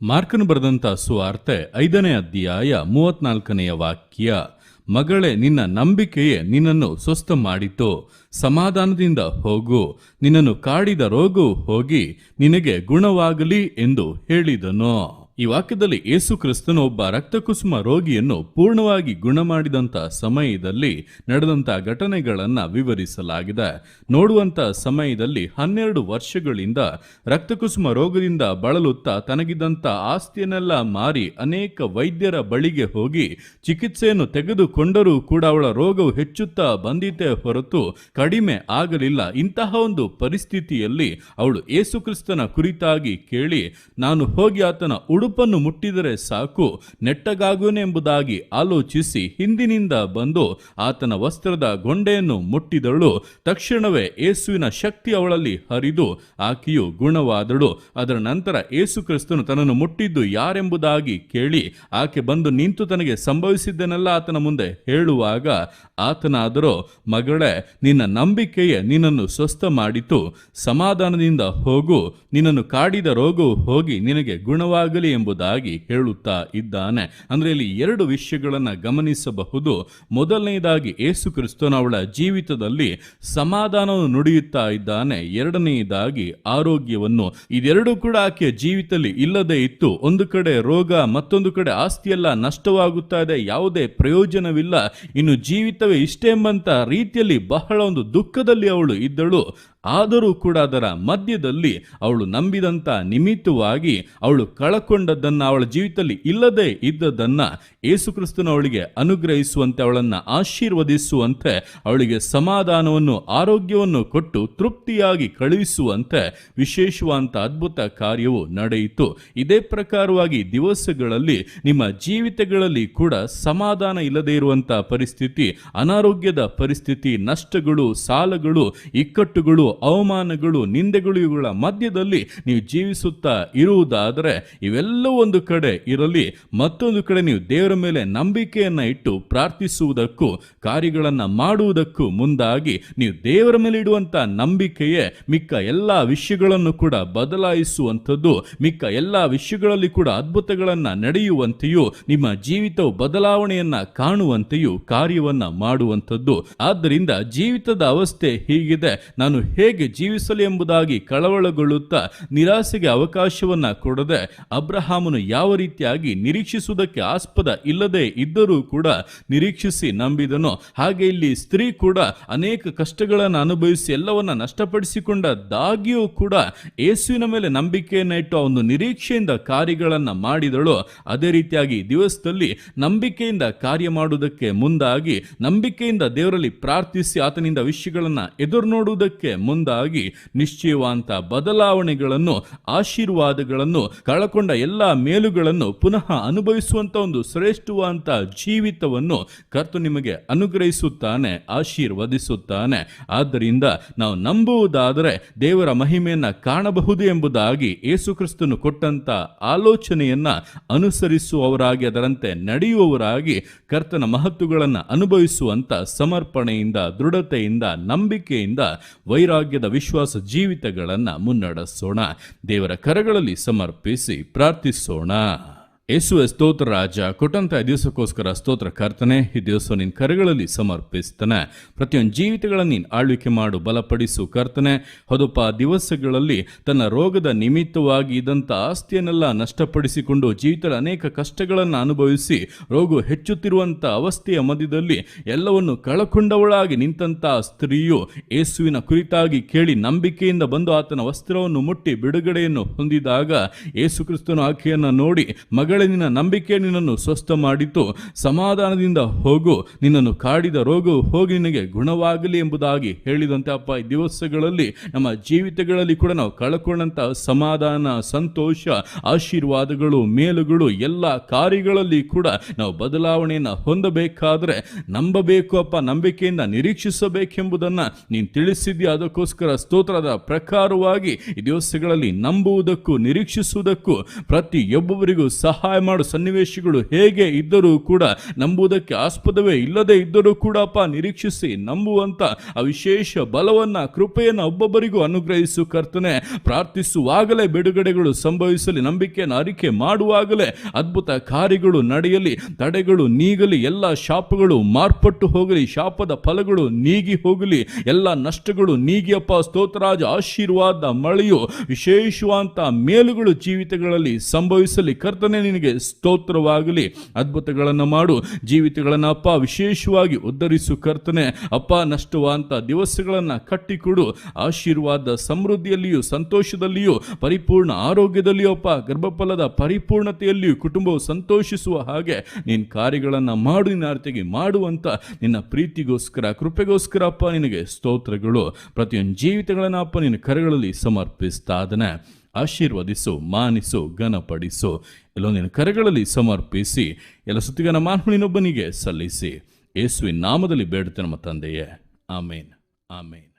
ಮಾರ್ಕನು ಬರೆದಂಥ ಸುವಾರ್ತೆ 5ನೇ ಅಧ್ಯಾಯ 34ನೆಯ ವಾಕ್ಯ. ಮಗಳೇ, ನಿನ್ನ ನಂಬಿಕೆಯೇ ನಿನ್ನನ್ನು ಸ್ವಸ್ಥ ಮಾಡಿತು, ಸಮಾಧಾನದಿಂದ ಹೋಗು, ನಿನ್ನನ್ನು ಕಾಡಿದ ರೋಗವು ಹೋಗಿ ನಿನಗೆ ಗುಣವಾಗಲಿ ಎಂದು ಹೇಳಿದನು. ಈ ವಾಕ್ಯದಲ್ಲಿ ಯೇಸು ಕ್ರಿಸ್ತನು ಒಬ್ಬ ರಕ್ತಕುಸುಮ ರೋಗಿಯನ್ನು ಪೂರ್ಣವಾಗಿ ಗುಣ ಮಾಡಿದಂಥ ಸಮಯದಲ್ಲಿ ನಡೆದಂಥ ಘಟನೆಗಳನ್ನು ವಿವರಿಸಲಾಗಿದೆ. ನೋಡುವಂಥ ಸಮಯದಲ್ಲಿ 12 ವರ್ಷಗಳಿಂದ ರಕ್ತಕುಸುಮ ರೋಗದಿಂದ ಬಳಲುತ್ತಾ ತನಗಿದ್ದಂಥ ಆಸ್ತಿಯನ್ನೆಲ್ಲ ಮಾರಿ ಅನೇಕ ವೈದ್ಯರ ಬಳಿಗೆ ಹೋಗಿ ಚಿಕಿತ್ಸೆಯನ್ನು ತೆಗೆದುಕೊಂಡರೂ ಕೂಡ ಅವಳ ರೋಗವು ಹೆಚ್ಚುತ್ತಾ ಬಂದಿತೇ ಹೊರತು ಕಡಿಮೆ ಆಗಲಿಲ್ಲ. ಇಂತಹ ಒಂದು ಪರಿಸ್ಥಿತಿಯಲ್ಲಿ ಅವಳು ಯೇಸು ಕ್ರಿಸ್ತನ ಕುರಿತಾಗಿ ಕೇಳಿ, ನಾನು ಹೋಗಿ ಆತನ ಉಡುಪನ್ನು ಮುಟ್ಟಿದರೆ ಸಾಕು, ನೆಟ್ಟಗಾಗುವೆನೆಂಬುದಾಗಿ ಆಲೋಚಿಸಿ ಹಿಂದಿನಿಂದ ಬಂದು ಆತನ ವಸ್ತ್ರದ ಗೊಂಡೆಯನ್ನು ಮುಟ್ಟಿದಳು. ತಕ್ಷಣವೇ ಯೇಸುವಿನ ಶಕ್ತಿ ಅವಳಲ್ಲಿ ಹರಿದು ಆಕೆಯು ಗುಣವಾದಳು. ಅದರ ನಂತರ ಯೇಸು ಕ್ರಿಸ್ತನು ತನ್ನನ್ನು ಮುಟ್ಟಿದ್ದು ಯಾರೆಂಬುದಾಗಿ ಕೇಳಿ ಆಕೆ ಬಂದು ನಿಂತು ತನಗೆ ಸಂಭವಿಸಿದ್ದನ್ನೆಲ್ಲ ಆತನ ಮುಂದೆ ಹೇಳುವಾಗ ಆತನಾದರೋ, ಮಗಳೇ, ನಿನ್ನ ನಂಬಿಕೆಯೇ ನಿನ್ನನ್ನು ಸ್ವಸ್ಥ ಮಾಡಿತು, ಸಮಾಧಾನದಿಂದ ಹೋಗು, ನಿನ್ನನ್ನು ಕಾಡಿದ ರೋಗವು ಹೋಗಿ ನಿನಗೆ ಗುಣವಾಗಲಿ ಎಂಬುದಾಗಿ ಹೇಳುತ್ತಾ ಇದ್ದಾನೆ. ಅಂದ್ರೆ ಇಲ್ಲಿ 2 ವಿಷಯಗಳನ್ನು ಗಮನಿಸಬಹುದು. ಮೊದಲನೆಯದಾಗಿ ಯೇಸು ಕ್ರಿಸ್ತನು ಅವಳ ಜೀವಿತದಲ್ಲಿ ಸಮಾಧಾನವನ್ನು ನುಡಿಯುತ್ತಾ ಇದ್ದಾನೆ. ಎರಡನೆಯದಾಗಿ ಆರೋಗ್ಯವನ್ನು. ಇದೆರಡೂ ಕೂಡ ಆಕೆಯ ಜೀವಿತದಲ್ಲಿ ಇಲ್ಲದೆ ಇತ್ತು. ಒಂದು ಕಡೆ ರೋಗ, ಮತ್ತೊಂದು ಕಡೆ ಆಸ್ತಿಯೆಲ್ಲ ನಷ್ಟವಾಗುತ್ತಾ ಇದೆ, ಯಾವುದೇ ಪ್ರಯೋಜನವಿಲ್ಲ, ಇನ್ನು ಜೀವಿತವೇ ಇಷ್ಟೇ ಎಂಬಂತ ರೀತಿಯಲ್ಲಿ ಬಹಳ ಒಂದು ದುಃಖದಲ್ಲಿ ಅವಳು ಇದ್ದಳು. ಆದರೂ ಕೂಡ ಅದರ ಮಧ್ಯದಲ್ಲಿ ಅವಳು ನಂಬಿದಂಥ ನಿಮಿತ್ತವಾಗಿ ಅವಳು ಕಳಕೊಂಡದ್ದನ್ನು, ಅವಳ ಜೀವಿತದಲ್ಲಿ ಇಲ್ಲದೆ ಇದ್ದದನ್ನು ಯೇಸು ಕ್ರಿಸ್ತನು ಅವಳಿಗೆ ಅನುಗ್ರಹಿಸುವಂತೆ, ಅವಳನ್ನು ಆಶೀರ್ವದಿಸುವಂತೆ, ಅವಳಿಗೆ ಸಮಾಧಾನವನ್ನು ಆರೋಗ್ಯವನ್ನು ಕೊಟ್ಟು ತೃಪ್ತಿಯಾಗಿ ಕಳುಹಿಸುವಂತೆ ವಿಶೇಷವಾದಂಥ ಅದ್ಭುತ ಕಾರ್ಯವು ನಡೆಯಿತು. ಇದೇ ಪ್ರಕಾರವಾಗಿ ದಿವಸಗಳಲ್ಲಿ ನಿಮ್ಮ ಜೀವಿತಗಳಲ್ಲಿ ಕೂಡ ಸಮಾಧಾನ ಇಲ್ಲದೆ ಇರುವಂಥ ಪರಿಸ್ಥಿತಿ, ಅನಾರೋಗ್ಯದ ಪರಿಸ್ಥಿತಿ, ನಷ್ಟಗಳು, ಸಾಲಗಳು, ಇಕ್ಕಟ್ಟುಗಳು, ಅವಮಾನಗಳು, ನಿಂದೆಗಳು, ಇವುಗಳ ಮಧ್ಯದಲ್ಲಿ ನೀವು ಜೀವಿಸುತ್ತಾ ಇರುವುದಾದರೆ ಇವೆಲ್ಲವೂ ಒಂದು ಕಡೆ ಇರಲಿ, ಮತ್ತೊಂದು ಕಡೆ ನೀವು ದೇವರ ಮೇಲೆ ನಂಬಿಕೆಯನ್ನು ಇಟ್ಟು ಪ್ರಾರ್ಥಿಸುವುದಕ್ಕೂ ಕಾರ್ಯಗಳನ್ನು ಮಾಡುವುದಕ್ಕೂ ಮುಂದಾಗಿ ನೀವು ದೇವರ ಮೇಲೆ ಇಡುವಂಥ ನಂಬಿಕೆಯೇ ಮಿಕ್ಕ ಎಲ್ಲ ವಿಷಯಗಳನ್ನು ಕೂಡ ಬದಲಾಯಿಸುವಂಥದ್ದು, ಮಿಕ್ಕ ಎಲ್ಲ ವಿಷಯಗಳಲ್ಲಿ ಕೂಡ ಅದ್ಭುತಗಳನ್ನು ನಡೆಯುವಂತೆಯೂ ನಿಮ್ಮ ಜೀವಿತವು ಬದಲಾವಣೆಯನ್ನ ಕಾಣುವಂತೆಯೂ ಕಾರ್ಯವನ್ನ ಮಾಡುವಂಥದ್ದು. ಆದ್ದರಿಂದ ಜೀವಿತದ ಅವಸ್ಥೆ ಹೀಗಿದೆ, ನಾನು ಹೇಗೆ ಜೀವಿಸಲಿ ಎಂಬುದಾಗಿ ಕಳವಳಗೊಳ್ಳುತ್ತಾ ನಿರಾಸೆಗೆ ಅವಕಾಶವನ್ನ ಕೊಡದೆ, ಅಬ್ರಹಾಮನು ಯಾವ ರೀತಿಯಾಗಿ ನಿರೀಕ್ಷಿಸುವುದಕ್ಕೆ ಆಸ್ಪದ ಇಲ್ಲದೆ ಇದ್ದರೂ ಕೂಡ ನಿರೀಕ್ಷಿಸಿ ನಂಬಿದನು, ಹಾಗೆ ಇಲ್ಲಿ ಸ್ತ್ರೀ ಕೂಡ ಅನೇಕ ಕಷ್ಟಗಳನ್ನು ಅನುಭವಿಸಿ ಎಲ್ಲವನ್ನ ನಷ್ಟಪಡಿಸಿಕೊಂಡದ್ದಾಗಿಯೂ ಕೂಡ ಯೇಸುವಿನ ಮೇಲೆ ನಂಬಿಕೆಯನ್ನು ಇಟ್ಟು ಒಂದು ನಿರೀಕ್ಷೆಯಿಂದ ಕಾರ್ಯಗಳನ್ನು ಮಾಡಿದಳು. ಅದೇ ರೀತಿಯಾಗಿ ದಿವಸದಲ್ಲಿ ನಂಬಿಕೆಯಿಂದ ಕಾರ್ಯ ಮಾಡುವುದಕ್ಕೆ ಮುಂದಾಗಿ, ನಂಬಿಕೆಯಿಂದ ದೇವರಲ್ಲಿ ಪ್ರಾರ್ಥಿಸಿ ಆತನಿಂದ ವಿಷಯಗಳನ್ನು ಎದುರು ನೋಡುವುದಕ್ಕೆ ಮುಂದಾಗಿ ನಿಶ್ಚಯವಾದಂಥ ಬದಲಾವಣೆಗಳನ್ನು, ಆಶೀರ್ವಾದಗಳನ್ನು, ಕಳಕೊಂಡ ಎಲ್ಲ ಮೇಲುಗಳನ್ನು ಪುನಃ ಅನುಭವಿಸುವಂತ ಒಂದು ಶ್ರೇಷ್ಠವಾದಂಥ ಜೀವಿತವನ್ನು ಕರ್ತನು ನಿಮಗೆ ಅನುಗ್ರಹಿಸುತ್ತಾನೆ, ಆಶೀರ್ವದಿಸುತ್ತಾನೆ. ಆದ್ದರಿಂದ ನಾವು ನಂಬುವುದಾದರೆ ದೇವರ ಮಹಿಮೆಯನ್ನ ಕಾಣಬಹುದು ಎಂಬುದಾಗಿ ಯೇಸು ಕ್ರಿಸ್ತನು ಕೊಟ್ಟಂತ ಆಲೋಚನೆಯನ್ನ ಅನುಸರಿಸುವವರಾಗಿ, ಅದರಂತೆ ನಡೆಯುವವರಾಗಿ, ಕರ್ತನ ಮಹತ್ತುಗಳನ್ನು ಅನುಭವಿಸುವಂತ ಸಮರ್ಪಣೆಯಿಂದ, ದೃಢತೆಯಿಂದ, ನಂಬಿಕೆಯಿಂದ, ವೈರಾಗ್ಯದ ವಿಶ್ವಾಸ ಜೀವಿತಗಳನ್ನು ಮುನ್ನಡೆಸೋಣ. ದೇವರ ಕರಗಳಲ್ಲಿ ಸಮರ್ಪಿಸಿ ಪ್ರಾರ್ಥಿಸೋಣ. ಯೇಸುವೆ ಸ್ತೋತ್ರ ರಾಜ, ಕೊಟ್ಟಂತ ದಿವಸಕ್ಕೋಸ್ಕರ ಸ್ತೋತ್ರ ಕರ್ತನೆ. ಈ ದಿವಸ ನಿನ್ನ ಕರೆಗಳಲ್ಲಿ ಸಮರ್ಪಿಸ್ತಾನೆ. ಪ್ರತಿಯೊಂದು ಜೀವಿತಗಳನ್ನು ನೀನು ಆಳ್ವಿಕೆ ಮಾಡು, ಬಲಪಡಿಸು ಕರ್ತನೆ. ಹೊದಪ ದಿವಸಗಳಲ್ಲಿ ತನ್ನ ರೋಗದ ನಿಮಿತ್ತವಾಗಿ ಇದ್ದಂಥ ಆಸ್ತಿಯನ್ನೆಲ್ಲ ನಷ್ಟಪಡಿಸಿಕೊಂಡು ಜೀವಿತದ ಅನೇಕ ಕಷ್ಟಗಳನ್ನು ಅನುಭವಿಸಿ ರೋಗ ಹೆಚ್ಚುತ್ತಿರುವಂಥ ಅವಸ್ಥೆಯ ಮಧ್ಯದಲ್ಲಿ ಎಲ್ಲವನ್ನು ಕಳಕೊಂಡವಳಾಗಿ ನಿಂತಹ ಸ್ತ್ರೀಯು ಯೇಸುವಿನ ಕುರಿತಾಗಿ ಕೇಳಿ ನಂಬಿಕೆಯಿಂದ ಬಂದು ಆತನ ವಸ್ತ್ರವನ್ನು ಮುಟ್ಟಿ ಬಿಡುಗಡೆಯನ್ನು ಹೊಂದಿದಾಗ ಯೇಸು ಕ್ರಿಸ್ತನು ಆಕೆಯನ್ನು ನೋಡಿ, ಮಗಳ ನಿನ್ನ ನಂಬಿಕೆ ನಿನ್ನನ್ನು ಸ್ವಸ್ಥ ಮಾಡಿತು, ಸಮಾಧಾನದಿಂದ ಹೋಗು, ನಿನ್ನನ್ನು ಕಾಡಿದ ರೋಗವು ಹೋಗಿ ನಿನಗೆ ಗುಣವಾಗಲಿ ಎಂಬುದಾಗಿ ಹೇಳಿದಂತೆ ಅಪ್ಪ, ಈ ದಿವಸಗಳಲ್ಲಿ ನಮ್ಮ ಜೀವಿತಗಳಲ್ಲಿ ಕೂಡ ನಾವು ಕಳಕೊಂಡಂತ ಸಮಾಧಾನ, ಸಂತೋಷ, ಆಶೀರ್ವಾದಗಳು, ಮೇಲುಗಳು ಎಲ್ಲ ಕಾರ್ಯಗಳಲ್ಲಿ ಕೂಡ ನಾವು ಬದಲಾವಣೆಯನ್ನು ಹೊಂದಬೇಕಾದ್ರೆ ನಂಬಬೇಕು ಅಪ್ಪ, ನಂಬಿಕೆಯಿಂದ ನಿರೀಕ್ಷಿಸಬೇಕೆಂಬುದನ್ನು ನೀನು ತಿಳಿಸಿದ್ಯಾ. ಅದಕ್ಕೋಸ್ಕರ ಸ್ತೋತ್ರದ ಪ್ರಕಾರವಾಗಿ ಈ ದಿವಸಗಳಲ್ಲಿ ನಂಬುವುದಕ್ಕೂ ನಿರೀಕ್ಷಿಸುವುದಕ್ಕೂ ಪ್ರತಿಯೊಬ್ಬರಿಗೂ ಸಹಾಯ ಸಹಾಯ ಮಾಡು. ಸನ್ನಿವೇಶಗಳು ಹೇಗೆ ಇದ್ದರೂ ಕೂಡ, ನಂಬುವುದಕ್ಕೆ ಆಸ್ಪದವೇ ಇಲ್ಲದೆ ಇದ್ದರೂ ಕೂಡ ಅಪ್ಪ ನಿರೀಕ್ಷಿಸಿ ನಂಬುವಂತ ಆ ವಿಶೇಷ ಬಲವನ್ನ, ಕೃಪೆಯನ್ನು ಒಬ್ಬೊಬ್ಬರಿಗೂ ಅನುಗ್ರಹಿಸು ಕರ್ತನೆ. ಪ್ರಾರ್ಥಿಸುವಾಗಲೇ ಬಿಡುಗಡೆಗಳು ಸಂಭವಿಸಲಿ, ನಂಬಿಕೆಯನ್ನು ಅರಿಕೆ ಮಾಡುವಾಗಲೇ ಅದ್ಭುತ ಕಾರ್ಯಗಳು ನಡೆಯಲಿ, ತಡೆಗಳು ನೀಗಲಿ, ಎಲ್ಲ ಶಾಪಗಳು ಮಾರ್ಪಟ್ಟು ಹೋಗಲಿ, ಶಾಪದ ಫಲಗಳು ನೀಗಿ ಹೋಗಲಿ, ಎಲ್ಲ ನಷ್ಟಗಳು ನೀಗಿ ಅಪ್ಪ ಸ್ತೋತ್ರರಾಜ. ಆಶೀರ್ವಾದ ಮಳೆಯು, ವಿಶೇಷವಾದಂಥ ಮೇಲುಗಳು ಜೀವಿತಗಳಲ್ಲಿ ಸಂಭವಿಸಲಿ ಕರ್ತನೆ. ನಿನಗೆ ಸ್ತೋತ್ರವಾಗಲಿ. ಅದ್ಭುತಗಳನ್ನು ಮಾಡು, ಜೀವಿತಗಳನ್ನು ಅಪ್ಪ ವಿಶೇಷವಾಗಿ ಉದ್ಧರಿಸು ಕರ್ತನೆ. ಅಪ್ಪ ನಷ್ಟವಾದಂಥ ದಿವಸಗಳನ್ನು ಕಟ್ಟಿಕೊಡು. ಆಶೀರ್ವಾದ ಸಮೃದ್ಧಿಯಲ್ಲಿಯೂ, ಸಂತೋಷದಲ್ಲಿಯೂ, ಪರಿಪೂರ್ಣ ಆರೋಗ್ಯದಲ್ಲಿಯೂ ಅಪ್ಪ, ಗರ್ಭಫಲದ ಪರಿಪೂರ್ಣತೆಯಲ್ಲಿಯೂ ಕುಟುಂಬವು ಸಂತೋಷಿಸುವ ಹಾಗೆ ನೀನು ಕಾರ್ಯಗಳನ್ನು ಮಾಡು. ನಿನ್ನ ಅರ್ಥಗೆ ಮಾಡುವಂಥ ನಿನ್ನ ಪ್ರೀತಿಗೋಸ್ಕರ, ಕೃಪೆಗೋಸ್ಕರ ಅಪ್ಪ ನಿನಗೆ ಸ್ತೋತ್ರಗಳು. ಪ್ರತಿಯೊಂದು ಜೀವಿತಗಳನ್ನು ಅಪ್ಪ ನಿನ್ನ ಕರಗಳಲ್ಲಿ ಸಮರ್ಪಿಸ್ತಾದನೆ. ಆಶೀರ್ವದಿಸು, ಮಾನಿಸು, ಘನಪಡಿಸು. ಎಲ್ಲೋ ನಿನ್ನ ಕರಗಳಲ್ಲಿ ಸಮರ್ಪಿಸಿ ಎಲ್ಲ ಸುತ್ತಿಗನ ಮಾನವನಿನೊಬ್ಬನಿಗೆ ಸಲ್ಲಿಸಿ ಯೇಸುವಿನ ನಾಮದಲ್ಲಿ ಬೇಡುತ್ತೆ ನಮ್ಮ ತಂದೆಯೇ. ಆಮೇನ್, ಆಮೇನ್.